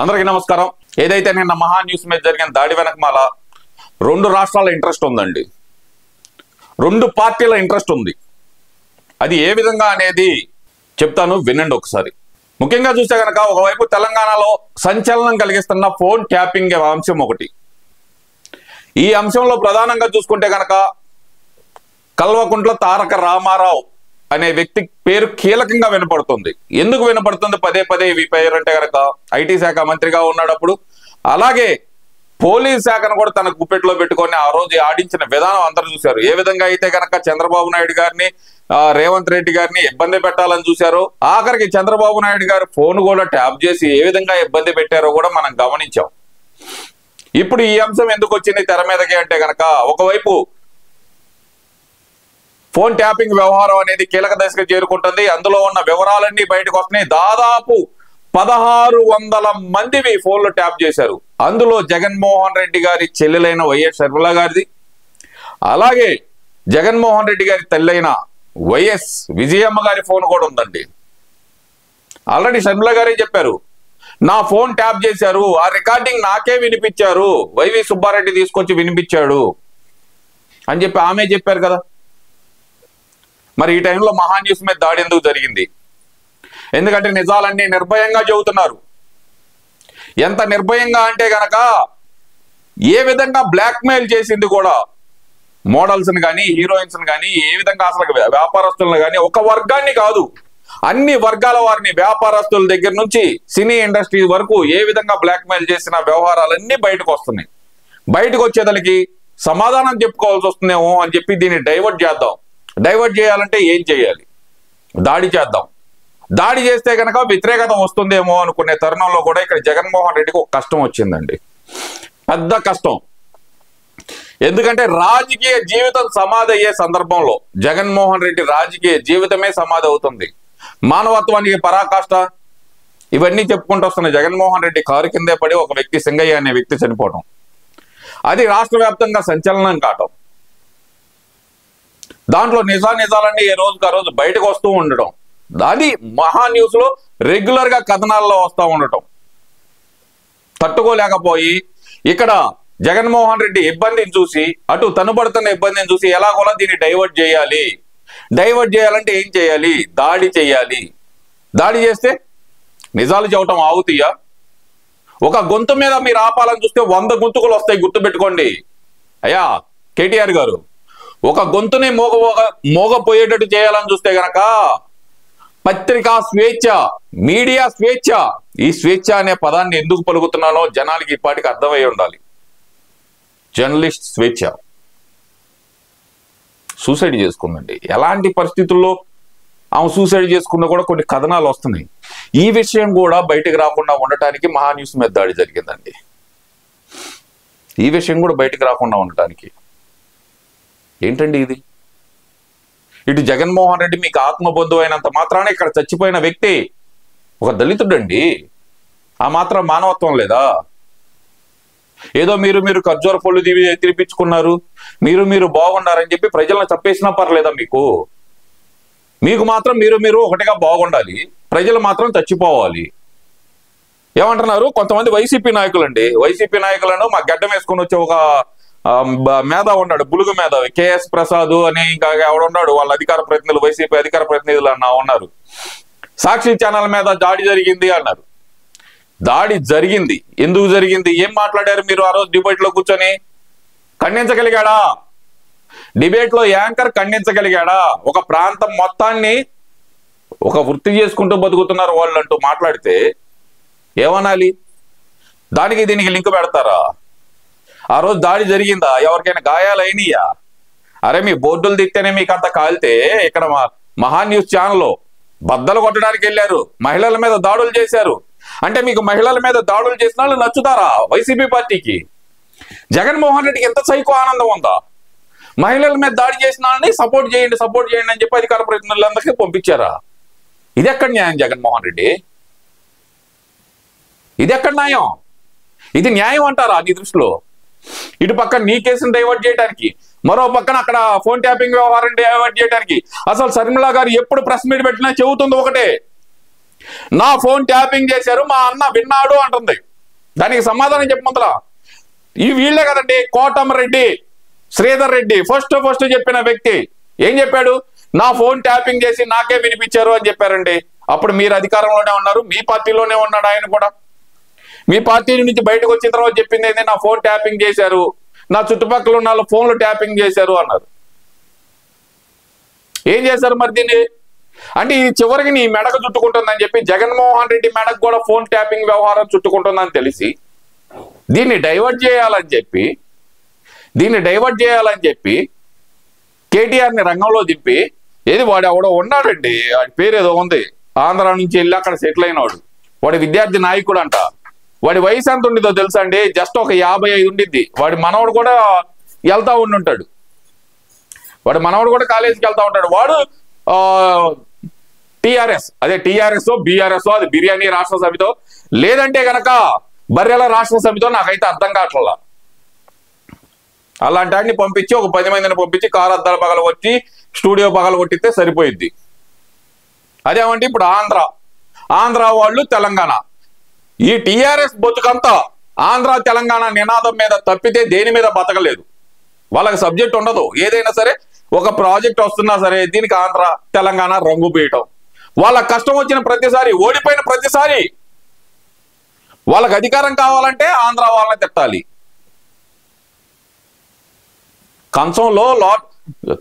అందరికీ నమస్కారం. ఏదైతే నిన్న మహా న్యూస్ మీద జరిగిన దాడి వెనకమాల రెండు రాష్ట్రాల ఇంట్రెస్ట్ ఉందండి, రెండు పార్టీల ఇంట్రెస్ట్ ఉంది. అది ఏ విధంగా అనేది చెప్తాను, వినండి ఒకసారి. ముఖ్యంగా చూస్తే కనుక ఒకవైపు తెలంగాణలో సంచలనం కలిగిస్తున్న ఫోన్ ట్యాపింగ్ అంశం ఒకటి. ఈ అంశంలో ప్రధానంగా చూసుకుంటే కనుక కల్వకుంట్ల తారక రామారావు అనే వ్యక్తి పేరు కీలకంగా వినపడుతుంది. ఎందుకు వినపడుతుంది పదే పదే ఈ పేరు అంటే కనుక ఐటీ శాఖ మంత్రిగా ఉన్నాడప్పుడు, అలాగే పోలీస్ శాఖను కూడా తన గుప్పెట్లో పెట్టుకొని ఆ రోజు ఆడించిన విధానం అందరూ చూశారు. ఏ విధంగా అయితే కనుక చంద్రబాబు నాయుడు గారిని రేవంత్ రెడ్డి గారిని ఇబ్బంది పెట్టాలని చూశారు. ఆఖరికి చంద్రబాబు నాయుడు గారు ఫోన్ కూడా ట్యాప్ చేసి ఏ విధంగా ఇబ్బంది పెట్టారో కూడా మనం గమనించాం. ఇప్పుడు ఈ అంశం ఎందుకు వచ్చింది తెర మీదకి అంటే కనుక ఒకవైపు ఫోన్ ట్యాపింగ్ వ్యవహారం అనేది కీలక దశకు చేరుకుంటుంది. అందులో ఉన్న వివరాలన్నీ బయటకు వస్తున్నాయి. దాదాపు 1600 మందివి ఫోన్లు ట్యాప్ చేశారు. అందులో జగన్మోహన్ రెడ్డి గారి చెల్లెలైన వైఎస్ షర్మిల గారిది, అలాగే జగన్మోహన్ రెడ్డి గారి తల్లైన వైఎస్ విజయమ్మ గారి ఫోన్ కూడా ఉందండి. ఆల్రెడీ షర్మిల గారే చెప్పారు, నా ఫోన్ ట్యాప్ చేశారు, ఆ రికార్డింగ్ నాకే వినిపించారు, వైవి సుబ్బారెడ్డి తీసుకొచ్చి వినిపించాడు అని చెప్పి ఆమె చెప్పారు కదా. మరి ఈ టైంలో మహా న్యూస్ మీద దాడి ఎందుకు జరిగింది? ఎందుకంటే నిజాలన్నీ నిర్భయంగా చెబుతున్నారు. ఎంత నిర్భయంగా అంటే గనక ఏ విధంగా బ్లాక్మెయిల్ చేసింది కూడా మోడల్స్ని కానీ హీరోయిన్స్ని కానీ, ఏ విధంగా అసలు వ్యాపారస్తులను కానీ, ఒక వర్గాన్ని కాదు అన్ని వర్గాల వారిని, వ్యాపారస్తుల దగ్గర నుంచి సినీ ఇండస్ట్రీ వరకు ఏ విధంగా బ్లాక్మెయిల్ చేసిన వ్యవహారాలన్నీ బయటకు వస్తున్నాయి. బయటకు వచ్చేదానికి సమాధానం చెప్పుకోవాల్సి వస్తుందేమో అని చెప్పి దీన్ని డైవర్ట్ చేద్దాం. డైవర్ట్ చేయాలంటే ఏం చేయాలి? దాడి చేద్దాం. దాడి చేస్తే కనుక వ్యతిరేకత వస్తుందేమో అనుకునే తరుణంలో కూడా ఇక్కడ జగన్మోహన్ రెడ్డికి ఒక కష్టం వచ్చిందండి, పెద్ద కష్టం. ఎందుకంటే రాజకీయ జీవితం సమాధి అయ్యే సందర్భంలో జగన్మోహన్ రెడ్డి రాజకీయ జీవితమే సమాధి అవుతుంది. మానవత్వానికి పరాకాష్ట ఇవన్నీ చెప్పుకుంటూ వస్తున్న జగన్మోహన్ రెడ్డి కారు కిందే పడి ఒక వ్యక్తి సింగయ్య అనే వ్యక్తి చనిపోవడం, అది రాష్ట్ర వ్యాప్తంగా సంచలనం కావటం, దాంట్లో నిజాలన్నీ ఏ రోజుకి ఆ రోజు బయటకు వస్తూ ఉండటం, అది మహా న్యూస్ లో రెగ్యులర్ గా కథనాల్లో వస్తూ ఉండటం తట్టుకోలేకపోయి ఇక్కడ జగన్మోహన్ రెడ్డి ఇబ్బందిని చూసి, అటు తనుబడుతున్న ఇబ్బందిని చూసి ఎలాగోలా దీన్ని డైవర్ట్ చేయాలి. డైవర్ట్ చేయాలంటే ఏం చేయాలి? దాడి చేయాలి. దాడి చేస్తే నిజాలు చెప్పటం ఆవుతీయా? ఒక గొంతు మీద మీరు ఆపాలని చూస్తే 100 గొంతుకులు వస్తాయి, గుర్తుపెట్టుకోండి అయ్యా కేటీఆర్ గారు. ఒక గొంతుని మోగపోయేటట్టు చేయాలని చూస్తే గనక పత్రికా స్వేచ్ఛ, మీడియా స్వేచ్ఛ, ఈ స్వేచ్ఛ అనే పదాన్ని ఎందుకు పలుకుతున్నానో జనాలకి ఇప్పటికి అర్థమై ఉండాలి. జర్నలిస్ట్ స్వేచ్ఛ సూసైడ్ చేసుకుందండి. ఎలాంటి పరిస్థితుల్లో ఆమె సూసైడ్ చేసుకున్నా కూడా కొన్ని కథనాలు వస్తున్నాయి. ఈ విషయం కూడా బయటకు రాకుండా ఉండటానికి మహా న్యూస్ మీద దాడి జరిగిందండి. ఈ విషయం కూడా బయటకు రాకుండా ఉండటానికి ఏంటండి ఇది? ఇటు జగన్మోహన్ రెడ్డి మీకు ఆత్మబంధువు అయినంత మాత్రాన ఇక్కడ చచ్చిపోయిన వ్యక్తి ఒక దళితుడండి. ఆ మాత్రం మానవత్వం లేదా? ఏదో మీరు ఖర్జూర పళ్ళు తినిపించుకున్నారు, మీరు బాగుండారని చెప్పి ప్రజలను చంపేసినా పర్లేదా? మీకు మాత్రం మీరు ఒకటిగా బాగుండాలి, ప్రజలు మాత్రం చచ్చిపోవాలి. ఏమంటున్నారు కొంతమంది వైసీపీ నాయకులండి, వైసీపీ నాయకులను మా గడ్డం వేసుకొని వచ్చే ఒక మేధావి ఉన్నాడు, బులుగు మేధావి కేఎస్ ప్రసాద్ అని, ఇంకా ఎవడున్నాడు వాళ్ళ అధికార ప్రతినిధులు, వైసీపీ అధికార ప్రతినిధులు ఉన్నారు. సాక్షి ఛానల్ మీద దాడి జరిగింది అన్నారు. దాడి జరిగింది, ఎందుకు జరిగింది? ఏం మాట్లాడారు మీరు ఆ రోజు డిబేట్ లో కూర్చొని? ఖండించగలిగాడా? డిబేట్ లో యాంకర్ ఖండించగలిగాడా? ఒక ప్రాంతం మొత్తాన్ని ఒక వృత్తి చేసుకుంటూ బతుకుతున్నారు వాళ్ళు అంటూ మాట్లాడితే ఏమనాలి? దానికి దీనికి లింక్ పెడతారా? ఆ రోజు దాడి జరిగిందా? ఎవరికైనా గాయాలు అయినాయా? అరే మీ బోర్డులు దిక్తేనే మీకు అంత కాలితే ఇక్కడ మహా న్యూస్ ఛానల్లో బద్దలు కొట్టడానికి వెళ్ళారు, మహిళల మీద దాడులు చేశారు. అంటే మీకు మహిళల మీద దాడులు చేసిన వాళ్ళు నచ్చుతారా వైసీపీ పార్టీకి? జగన్మోహన్ రెడ్డికి ఎంత సైకో ఆనందం ఉందా? మహిళల మీద దాడి చేసిన వాళ్ళని సపోర్ట్ చేయండి అని చెప్పి అధికార ప్రతినిధులందరికీ పంపించారా? ఇది ఎక్కడ న్యాయం జగన్మోహన్ రెడ్డి? ఇది ఎక్కడ న్యాయం? ఇది న్యాయం అంటారా నీ దృష్టిలో? ఇటు పక్కన నీ కేసును డైవర్ట్ చేయడానికి, మరో పక్కన అక్కడ ఫోన్ ట్యాపింగ్ వ్యవహారం డైవర్ట్ చేయడానికి. అసలు షర్మిల గారు ఎప్పుడు ప్రెస్ మీట్ పెట్టినా చెబుతుంది ఒకటే, నా ఫోన్ ట్యాపింగ్ చేశారు, మా అన్న విన్నాడు అంటుంది. దానికి సమాధానం చెప్పమంతలా ఈ వీళ్ళే కదండి. కోటమిరెడ్డి శ్రీధర్ రెడ్డి ఫస్ట్ చెప్పిన వ్యక్తి ఏం చెప్పాడు? నా ఫోన్ ట్యాపింగ్ చేసి నాకే వినిపించారు అని చెప్పారండి. అప్పుడు మీరు అధికారంలోనే ఉన్నారు, మీ పార్టీలోనే ఉన్నాడు ఆయన కూడా. మీ పార్టీ నుంచి బయటకు వచ్చిన తర్వాత చెప్పింది ఏంటి? నా ఫోన్ ట్యాపింగ్ చేశారు, నా చుట్టుపక్కల ఉన్న వాళ్ళ ఫోన్లు ట్యాపింగ్ చేశారు అన్నారు. ఏం చేశారు మరి దీన్ని? అంటే ఇది చివరికి నీ మెడకు చుట్టుకుంటుందని చెప్పి జగన్మోహన్ రెడ్డి మెడకు కూడా ఫోన్ ట్యాపింగ్ వ్యవహారం చుట్టుకుంటుందని తెలిసి దీన్ని డైవర్ట్ చేయాలని చెప్పి కేటీఆర్ని రంగంలో దింపి ఏది వాడు ఎవడో ఉన్నాడండి, వాడి పేరు ఏదో ఉంది, ఆంధ్ర నుంచి వెళ్ళి అక్కడ సెటిల్ అయినవాడు, వాడి విద్యార్థి నాయకుడు అంట. వాడి వయసు ఎంత ఉండిద్దో తెలుసా అండి? జస్ట్ ఒక 55 ఉండిద్ది. వాడి మనవడు కూడా వెళ్తా ఉండుంటాడు, వాడి మనవడు కూడా కాలేజీకి వెళ్తా ఉంటాడు. వాడు టిఆర్ఎస్, అదే టిఆర్ఎస్ బీఆర్ఎస్, అది బిర్యానీ రాష్ట్ర సమితో లేదంటే గనక బర్రెల రాష్ట్ర సమితో, నాకైతే అర్థం కావట్లా. అలాంటి వాడిని పంపించి ఒక 10 మందిని పంపించి కారు అద్దాలు పగలగొట్టి స్టూడియో పగలగొట్టితే సరిపోయిద్ది. అదేమంటే ఇప్పుడు ఆంధ్ర వాళ్ళు తెలంగాణ, ఈ టిఆర్ఎస్ బతుకంతా ఆంధ్ర తెలంగాణ నినాదం మీద తప్పితే దేని మీద బతకలేదు. వాళ్ళకి సబ్జెక్ట్ ఉండదు. ఏదైనా సరే ఒక ప్రాజెక్ట్ వస్తున్నా సరే దీనికి ఆంధ్ర తెలంగాణ రంగు పీయటం. వాళ్ళ కష్టం వచ్చిన ప్రతిసారి, ఓడిపోయిన ప్రతిసారి వాళ్ళకి అధికారం కావాలంటే ఆంధ్ర వాళ్ళని తిట్టాలి. కంచంలో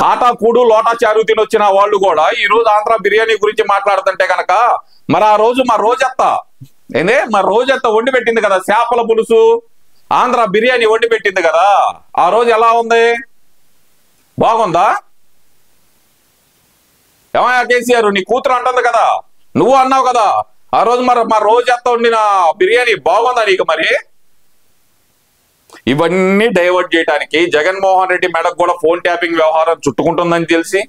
కాటాకూడు లోటా చారు తినొచ్చిన వాళ్ళు కూడా ఈ రోజు ఆంధ్ర బిర్యానీ గురించి మాట్లాడుతుంటే కనుక మరి ఆ రోజు మా రోజెత్త వండి పెట్టింది కదా చేపల పులుసు, ఆంధ్ర బిర్యానీ వండి పెట్టింది కదా, ఆ రోజు ఎలా ఉంది? బాగుందా? ఏమయ్యా కేసీఆర్, నీ కూతురు అంటుంది కదా, నువ్వు అన్నావు కదా ఆ రోజు, మరి మా రోజెత్త వండిన బిర్యానీ బాగుందా నీకు? మరి ఇవన్నీ డైవర్ట్ చేయడానికి జగన్మోహన్ రెడ్డి మెడకు కూడా ఫోన్ ట్యాపింగ్ వ్యవహారం చుట్టుకుంటుందని తెలిసి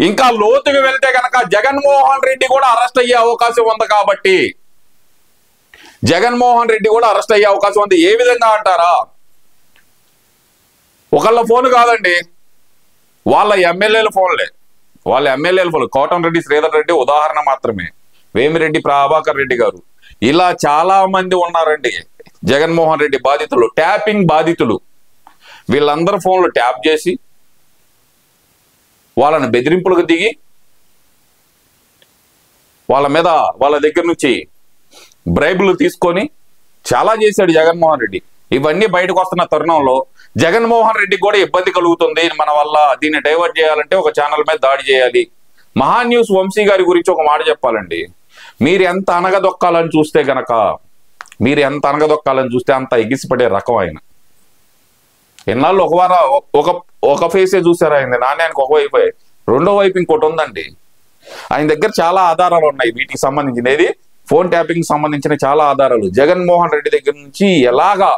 ఇంకా లోతుగా వెళ్తే కనుక జగన్మోహన్ రెడ్డి కూడా అరెస్ట్ అయ్యే అవకాశం ఉంది. కాబట్టి జగన్మోహన్ రెడ్డి కూడా అరెస్ట్ అయ్యే అవకాశం ఉంది. ఏ విధంగా అంటారా? ఒకళ్ళ ఫోన్ కాదండి, వాళ్ళ ఎమ్మెల్యేల ఫోన్లే. కోటమిరెడ్డి శ్రీధర్ రెడ్డి ఉదాహరణ మాత్రమే, వేమిరెడ్డి ప్రభాకర్ రెడ్డి గారు, ఇలా చాలా మంది ఉన్నారండి జగన్మోహన్ రెడ్డి బాధితులు, ట్యాపింగ్ బాధితులు. వీళ్ళందరూ ఫోన్లు ట్యాప్ చేసి వాళ్ళని బెదిరింపులకు దిగి వాళ్ళ దగ్గర నుంచి బ్రైబులు తీసుకొని చాలా చేశాడు జగన్మోహన్ రెడ్డి. ఇవన్నీ బయటకు వస్తున్న తరుణంలో జగన్మోహన్ రెడ్డి కూడా ఇబ్బంది కలుగుతుంది. మన వల్ల దీన్ని డైవర్ట్ చేయాలంటే ఒక ఛానల్ మీద దాడి చేయాలి. మహాన్యూస్ వంశీ గారి గురించి ఒక మాట చెప్పాలండి. మీరు ఎంత అనగదొక్కాలని చూస్తే అంత ఎగిసిపడే రకం ఆయన. ఎన్నాళ్ళు ఒక ఫేసే చూసారు ఆయన. నాణ్యానికి ఒకవైపు, రెండో వైపు ఇంకోటి ఉందండి. ఆయన దగ్గర చాలా ఆధారాలు ఉన్నాయి వీటికి సంబంధించిన, ఏది ఫోన్ ట్యాపింగ్ సంబంధించిన చాలా ఆధారాలు. జగన్మోహన్ రెడ్డి దగ్గర నుంచి ఎలాగా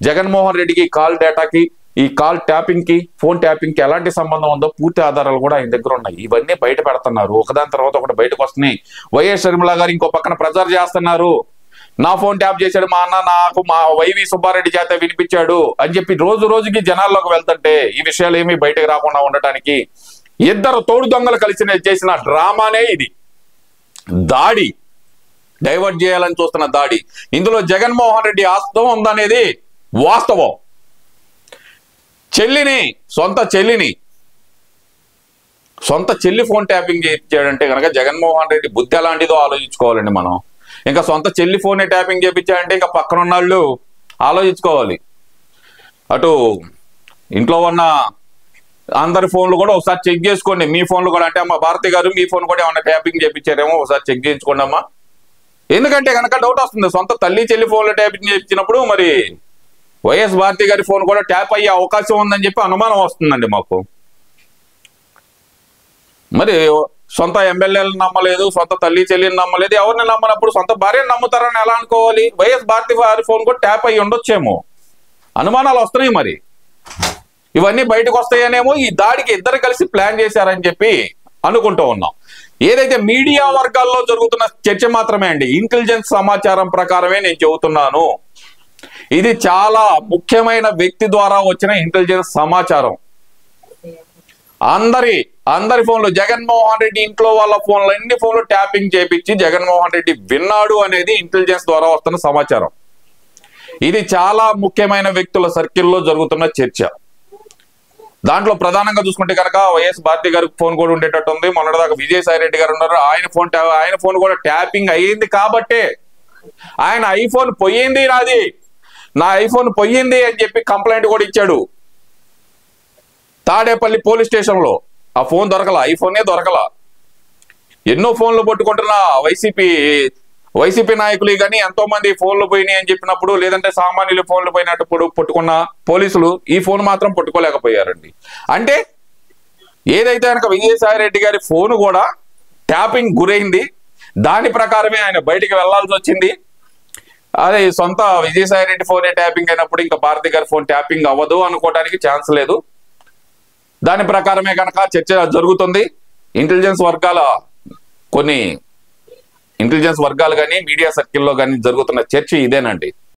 జగన్మోహన్ రెడ్డికి కాల్ డేటాకి, ఈ కాల్ ట్యాపింగ్ కి, ఫోన్ ట్యాపింగ్ కి ఎలాంటి సంబంధం ఉందో పూర్తి ఆధారాలు కూడా ఆయన దగ్గర ఉన్నాయి. ఇవన్నీ బయట పెడుతున్నారు, ఒకదాని తర్వాత ఒకటి బయటకు వస్తున్నాయి. వైఎస్ షర్మిల గారు ఇంకో పక్కన ప్రచారం చేస్తున్నారు, నా ఫోన్ ట్యాప్ చేశాడు మా అన్న, నాకు మా వైవి సుబ్బారెడ్డి చేత వినిపించాడు అని చెప్పి రోజుకి జనాల్లోకి వెళ్తుంటే ఈ విషయాలు ఏమీ బయటకు రాకుండా ఉండటానికి ఇద్దరు తోడు దొంగలు కలిసి చేసిన డ్రామానే ఇది. దాడి, డైవర్ట్ చేయాలని చూస్తున్న దాడి. ఇందులో జగన్మోహన్ రెడ్డి ఆస్తం ఉందనేది వాస్తవం. సొంత చెల్లి ఫోన్ ట్యాపింగ్ చేయించాడంటే కనుక జగన్మోహన్ రెడ్డి బుద్ధి ఎలాంటిదో ఆలోచించుకోవాలండి మనం. ఇంకా సొంత చెల్లి ఫోనే ట్యాపింగ్ చేయించాడంటే ఇంకా పక్కన ఉన్న వాళ్ళు ఆలోచించుకోవాలి. అటు ఇంట్లో ఉన్న అందరి ఫోన్లు కూడా ఒకసారి చెక్ చేసుకోండి. మీ ఫోన్లు కూడా, అంటే అమ్మ భారతి గారు మీ ఫోన్ కూడా ఏమన్నా ట్యాపింగ్ చేయించారేమో ఒకసారి చెక్ చేయించుకోండి అమ్మా. ఎందుకంటే కనుక డౌట్ వస్తుంది. సొంత తల్లి చెల్లి ఫోన్లో ట్యాపింగ్ చేయించినప్పుడు మరి వైఎస్ భారతి గారి ఫోన్ కూడా ట్యాప్ అయ్యే అవకాశం ఉందని చెప్పి అనుమానం వస్తుందండి మాకు. మరి సొంత ఎమ్మెల్యేలను నమ్మలేదు, సొంత తల్లి చెల్లిని నమ్మలేదు, ఎవరిని నమ్మనప్పుడు సొంత భార్యను నమ్ముతారని ఎలా అనుకోవాలి? వైఎస్ భారతి వారి ఫోన్ కూడా ట్యాప్ అయ్యి ఉండొచ్చేమో, అనుమానాలు వస్తున్నాయి. మరి ఇవన్నీ బయటకు వస్తాయనేమో ఈ దాడికి ఇద్దరు కలిసి ప్లాన్ చేశారని చెప్పి అనుకుంటూ ఉన్నాం. ఏదైతే మీడియా వర్గాల్లో జరుగుతున్న చర్చ మాత్రమే అండి, ఇంటెలిజెన్స్ సమాచారం ప్రకారమే నేను చెబుతున్నాను. ఇది చాలా ముఖ్యమైన వ్యక్తి ద్వారా వచ్చిన ఇంటెలిజెన్స్ సమాచారం. అందరి ఫోన్లు, జగన్మోహన్ రెడ్డి ఇంట్లో వాళ్ళ ఫోన్లు, అన్ని ఫోన్లు ట్యాపింగ్ చేపించి జగన్మోహన్ రెడ్డి విన్నాడు అనేది ఇంటెలిజెన్స్ ద్వారా వస్తున్న సమాచారం. ఇది చాలా ముఖ్యమైన వ్యక్తుల సర్కిల్లో జరుగుతున్న చర్చ. దాంట్లో ప్రధానంగా చూసుకుంటే కనుక వైఎస్ భారతి గారికి ఫోన్ కూడా ఉండేటట్టు ఉంది. మొన్నటిదాకా విజయసాయి రెడ్డి గారు ఉన్నారు, ఆయన ఫోన్ కూడా ట్యాపింగ్ అయ్యింది. కాబట్టే ఆయన ఐఫోన్ పోయింది, నా ఐఫోన్ పోయింది అని చెప్పి కంప్లైంట్ కూడా ఇచ్చాడు తాడేపల్లి పోలీస్ స్టేషన్ లో. ఆ ఫోన్ దొరకల, ఐఫోనే దొరకల. ఎన్నో ఫోన్లు పట్టుకుంటున్న వైసీపీ నాయకులు కానీ ఎంతో మంది ఫోన్లు పోయినాయి అని చెప్పినప్పుడు, లేదంటే సామాన్యులు ఫోన్లు పోయినప్పుడు పట్టుకున్న పోలీసులు ఈ ఫోన్ మాత్రం పట్టుకోలేకపోయారండి. అంటే ఏదైతే కనుక విజయసాయి రెడ్డి గారి ఫోన్ కూడా ట్యాపింగ్ గురైంది, దాని ప్రకారమే ఆయన బయటికి వెళ్లాల్సి వచ్చింది. అదే సొంత విజయసాయి రెడ్డి ఫోనే ట్యాపింగ్ అయినప్పుడు ఇంకా భారతి గారి ఫోన్ ట్యాపింగ్ అవ్వదు అనుకోవడానికి ఛాన్స్ లేదు. దాని ప్రకారమే కనుక చర్చ జరుగుతుంది. కొన్ని ఇంటెలిజెన్స్ వర్గాలు కానీ మీడియా సర్కిల్లో కానీ జరుగుతున్న చర్చ ఇదేనండి.